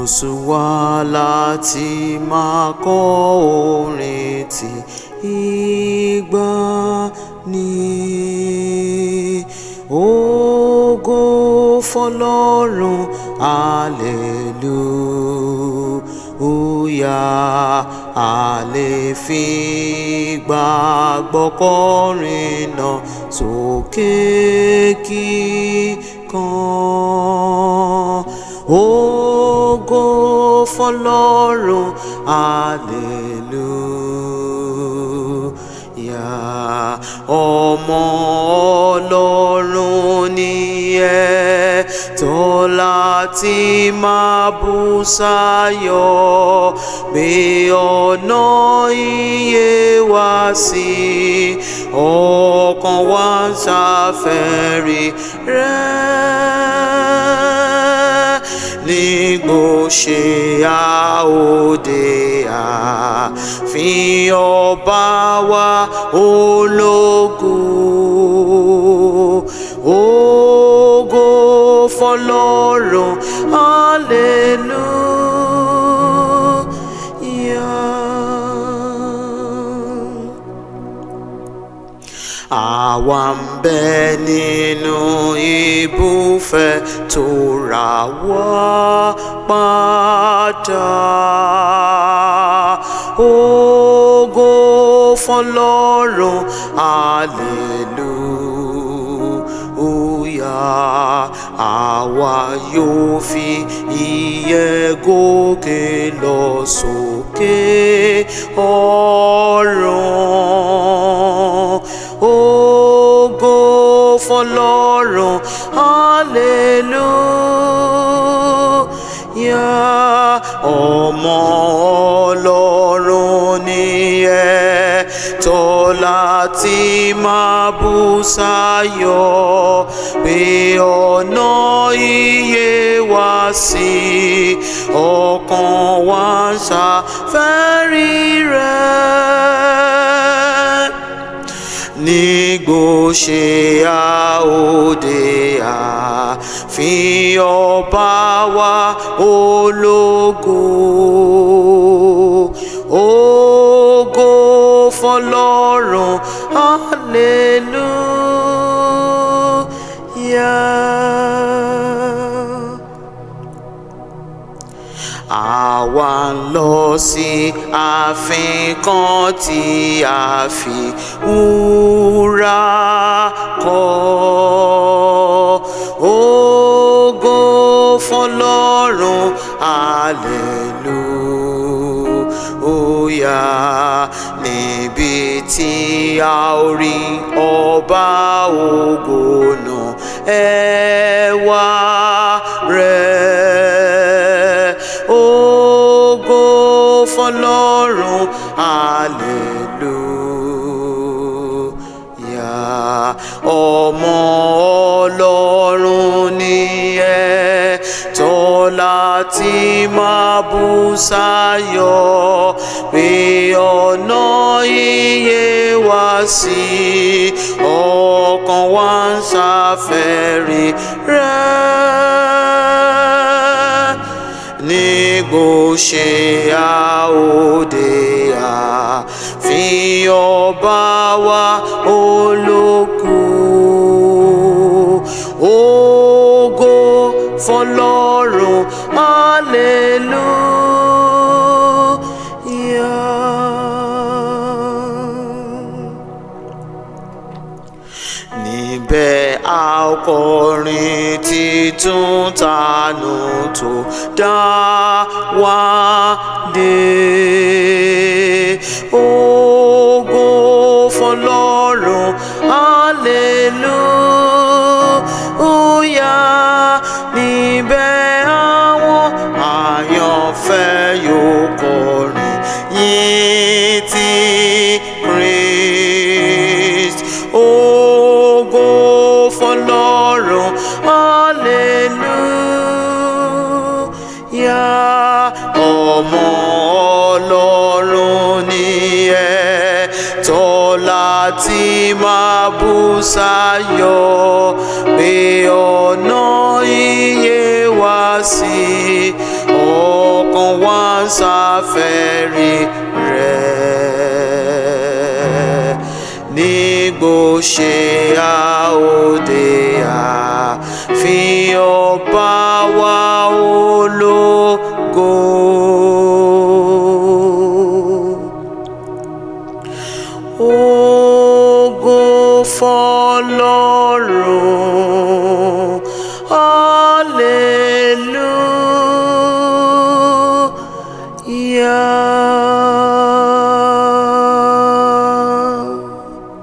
sú wa láti máa kọ orin ti ìgbàanì. Ògo f'Ọlọ́run, hallelujah. A lè fi ìgbàgbọ́ kọrin náà sókè kíkan. Ògo f'Ọlọ́run, hallelujah. Ọmọ Ọlọ́run ni ẹ́, tọ́ láti máa bú sáyọ̀, gbé ọ̀nà ìyè wá sí ọkàn wa ń ṣàfẹ́rí rẹ̀. Nígbò ṣe àòde ààfin ọba wa ológo. Ògo f'Ọlọ́run, hallelujah. Àwa ń bẹ nínú ibùfẹ́ tó rà wá padà. Ògo f'Ọlọ́run, hallelujah. Àwa yóò fi ìyẹ́ gòkè lọ sókè ọ̀run. Ògo f'Ọlọ́run, hallelujah. Ọmọ Ọlọ́run ni ẹ́, tọ́ láti máa bú sáyọ̀, gbé ọ̀nà ìyè wá sí ọkàn wa ń ṣàfẹ́rí rẹ̀. Nígbò ṣe àòde ààfin ọba wa ológo. Ògo f'Ọlọ́run, hallelujah. Àwa ń lọ sí ààfin kan tí a fi wúrà kọ́. Ògo f'Ọlọ́run, hallelujah. Níbi tí a ó rí ọba ògo náà, ẹwà rẹ̀. Ògo f'Ọlọ́run, hallelujah. Ọmọ Ọlọ́run ni ẹ́, tọ́ láti máa bú sáyọ̀, gbé ọ̀nà ìyè wá sí ọkàn wa ń ṣàfẹ́rí rẹ̀. Nígbò ṣe àòde ààfin ọba wa ológo. Ògo f'Ọlọ́run, hallelujah. Níbẹ̀ a kọrin títún tànú tó dá wa dé. Ògo f'Ọlọ́run, hallelujah. Níbẹ̀ àwọn àyànfẹ́ yóò kọrin yìn ti Christ. Ògo f'Ọlọ́run, hallelujah. Ọmọ Ọlọ́run ni ẹ́, tọ́ láti máa bú sáyọ̀, gbé ọ̀nà ìyè wá sí sáfẹ́rí rẹ̀. Nígbò ṣe àòde àfihàn ọba wa ológo.